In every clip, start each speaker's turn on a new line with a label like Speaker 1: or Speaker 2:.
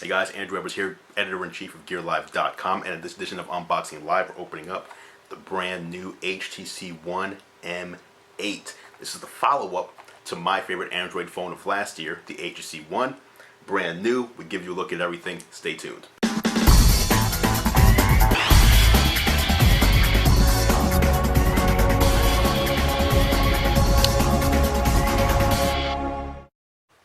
Speaker 1: Hey guys, Andrew here, editor-in-chief of GearLive.com, and in this edition of Unboxing Live, we're opening up the brand new HTC One M8. This is the follow-up to my favorite Android phone of last year, the HTC One. Brand new. We give you a look at everything. Stay tuned.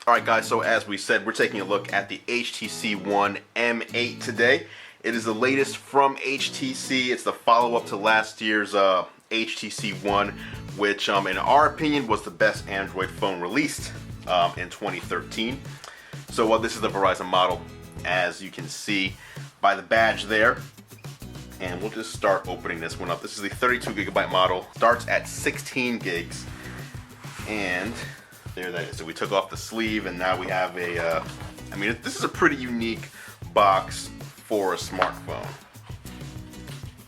Speaker 1: Alright guys, so as we said, we're taking a look at the HTC One M8 today. It is the latest from HTC. It's the follow-up to last year's HTC One, which in our opinion was the best Android phone released in 2013. So this is the Verizon model, as you can see by the badge there. And we'll just start opening this one up. This is the 32GB model, starts at 16 gigs. And there that is. So we took off the sleeve and now we have a, this is a pretty unique box for a smartphone.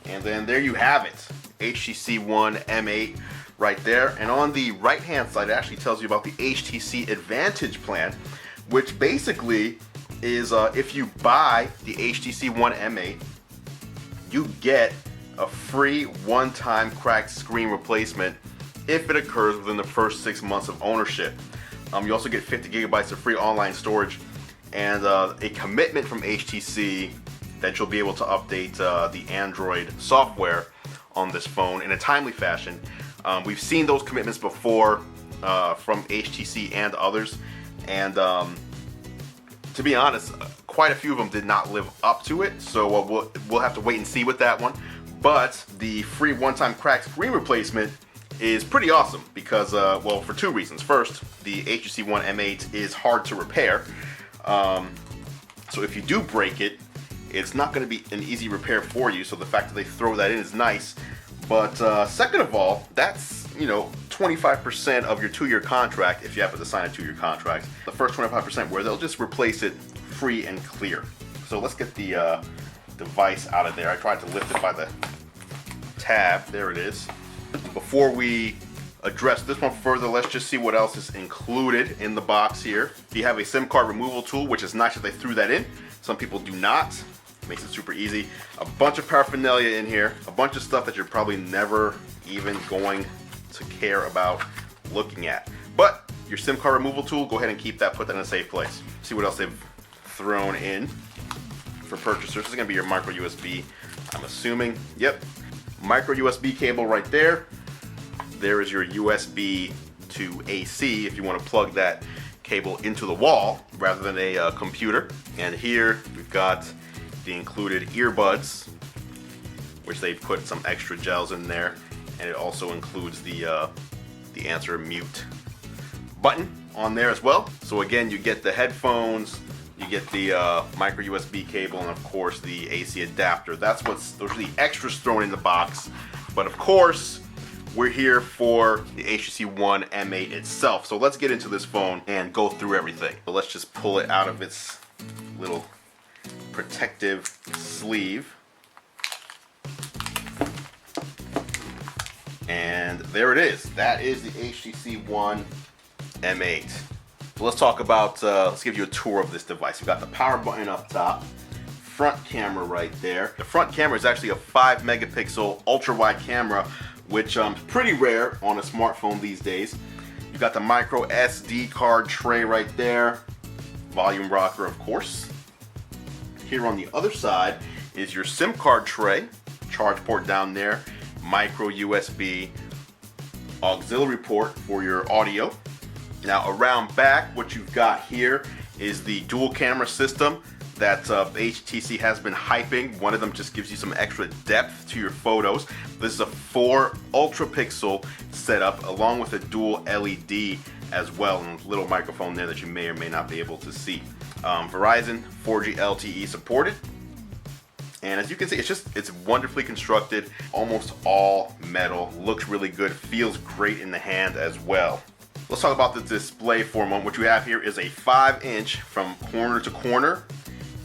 Speaker 1: And then there you have it, HTC One M8 right there. And on the right hand side it actually tells you about the HTC Advantage plan, which basically is if you buy the HTC One M8, you get a free one-time cracked screen replacement if it occurs within the first 6 months of ownership. You also get 50 gigabytes of free online storage and a commitment from HTC that you'll be able to update the Android software on this phone in a timely fashion. We've seen those commitments before from HTC and others, and to be honest, quite a few of them did not live up to it, so we'll have to wait and see with that one. But the free one-time cracked screen replacement is pretty awesome because, well, for two reasons. First, the HTC One M8 is hard to repair, so if you do break it, it's not going to be an easy repair for you, so the fact that they throw that in is nice. But second of all, that's 25% of your 2-year contract if you happen to sign a 2-year contract. The first 25% where they'll just replace it free and clear. So let's get the device out of there. I tried to lift it by the tab. There it is. Before we address this one further, let's just see what else is included in the box here. You have a SIM card removal tool, which is nice that they threw that in. Some people do not. Makes it super easy. A bunch of paraphernalia in here, a bunch of stuff that you're probably never even going to care about looking at. But your SIM card removal tool, go ahead and keep that, put that in a safe place. See what else they've thrown in for purchasers. This is gonna be your micro USB, I'm assuming. Yep, micro USB cable right there. There is your USB to AC if you want to plug that cable into the wall rather than a computer. And here we've got the included earbuds, which they've put some extra gels in there, and it also includes the answer mute button on there as well. So again, you get the headphones, you get the micro USB cable, and of course the AC adapter. Those are the extras thrown in the box. But of course, we're here for the HTC One M8 itself. So let's get into this phone and go through everything. So let's just pull it out of its little protective sleeve. And there it is. That is the HTC One M8. So let's talk about, let's give you a tour of this device. We've got the power button up top, front camera right there. The front camera is actually a 5 megapixel ultra wide camera, which is pretty rare on a smartphone these days. You've got the micro SD card tray right there, volume rocker of course. Here on the other side is your SIM card tray, charge port down there, micro USB auxiliary port for your audio. Now around back, what you've got here is the dual camera system that HTC has been hyping. One of them just gives you some extra depth to your photos. This is a 4 ultra pixel setup along with a dual LED as well, and a little microphone there that you may or may not be able to see. Verizon 4G LTE supported. And as you can see, it's wonderfully constructed, almost all metal, looks really good, feels great in the hand as well. Let's talk about the display for a moment. What you have here is a 5-inch from corner to corner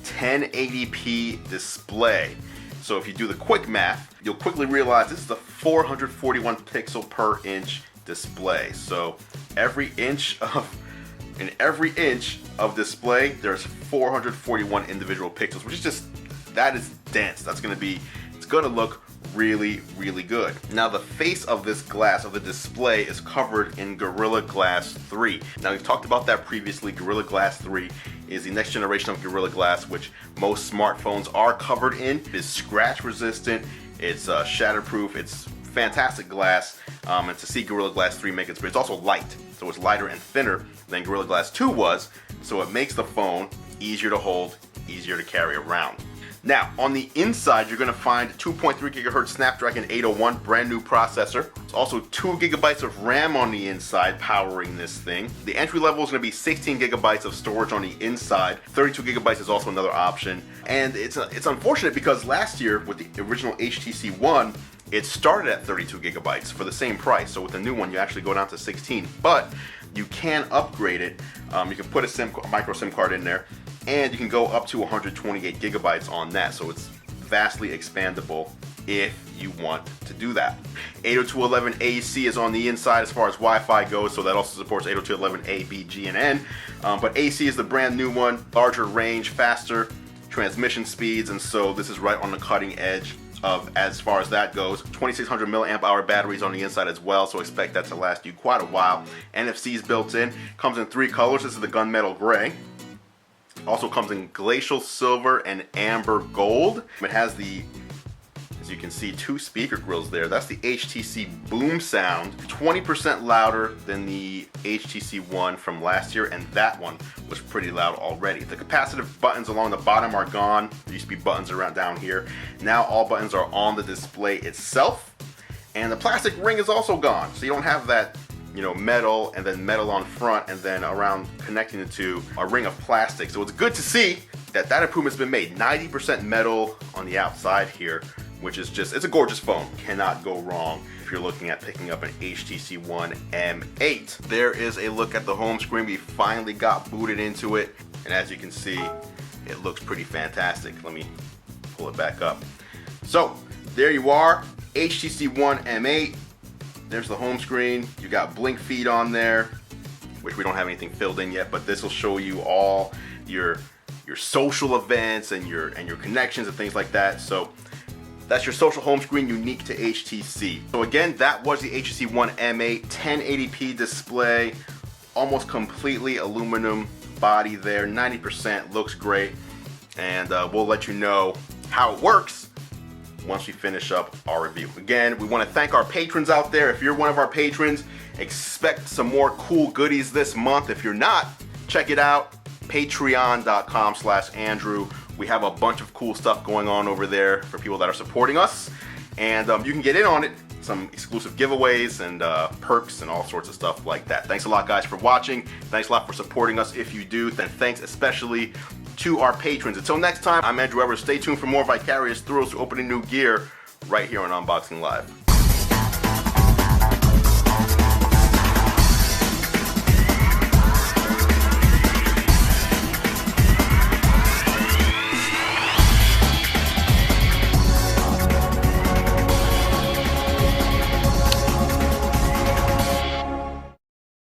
Speaker 1: 1080p display. So if you do the quick math, you'll quickly realize this is a 441 pixel per inch display. So every inch of In every inch of display, there's 441 individual pixels, which is just, that is dense. That's gonna be, it's gonna look really, really good. Now the face of this glass, of the display, is covered in Gorilla Glass 3. Now we've talked about that previously. Gorilla Glass 3 is the next generation of Gorilla Glass, which most smartphones are covered in. It is scratch resistant, it's shatterproof, it's fantastic glass, and to see Gorilla Glass 3 make it, but it's also light, so it's lighter and thinner than Gorilla Glass 2 was, so it makes the phone easier to hold, easier to carry around. Now, on the inside, you're going to find 2.3 gigahertz Snapdragon 801 brand new processor. There's also 2 gigabytes of RAM on the inside powering this thing. The entry level is going to be 16 gigabytes of storage on the inside. 32 gigabytes is also another option. And it's unfortunate because last year with the original HTC One, it started at 32 gigabytes for the same price. So with the new one, you actually go down to 16. But you can upgrade it. You can put a micro SIM card in there, and you can go up to 128 gigabytes on that, so it's vastly expandable if you want to do that. 802.11ac is on the inside as far as Wi-Fi goes, so that also supports 802.11a, b, g, and n. But AC is the brand new one, larger range, faster transmission speeds, and so this is right on the cutting edge of as far as that goes. 2600 milliamp hour batteries on the inside as well, so expect that to last you quite a while. NFC is built in, comes in 3 colors. This is the gunmetal gray. Also comes in glacial silver and amber gold. It has the, as you can see, 2 speaker grills there. That's the HTC Boom Sound, 20% louder than the HTC One from last year, and that one was pretty loud already. The capacitive buttons along the bottom are gone. There used to be buttons around down here. Now all buttons are on the display itself, and the plastic ring is also gone, so you don't have that, you know, metal and then metal on front and then around connecting it to a ring of plastic. So it's good to see that that improvement's been made. 90% metal on the outside here, which is just, it's a gorgeous phone. Cannot go wrong if you're looking at picking up an HTC One M8. There is a look at the home screen. We finally got booted into it, and as you can see, it looks pretty fantastic. Let me pull it back up. So there you are, HTC One M8. There's the home screen. You got blink feed on there, which we don't have anything filled in yet, but this will show you all your social events and your connections and things like that. So that's your social home screen unique to HTC. So again, that was the HTC One M8 1080p display, almost completely aluminum body there, 90%, looks great, and we'll let you know how it works once we finish up our review. Again, we want to thank our patrons out there. If you're one of our patrons, expect some more cool goodies this month. If you're not, check it out, patreon.com/Andru. We have a bunch of cool stuff going on over there for people that are supporting us, and you can get in on it. Some exclusive giveaways and perks and all sorts of stuff like that. Thanks a lot, guys, for watching. Thanks a lot for supporting us if you do. Then thanks especially to our patrons. Until next time, I'm Andru Evers. Stay tuned for more vicarious thrills to opening new gear right here on Unboxing Live.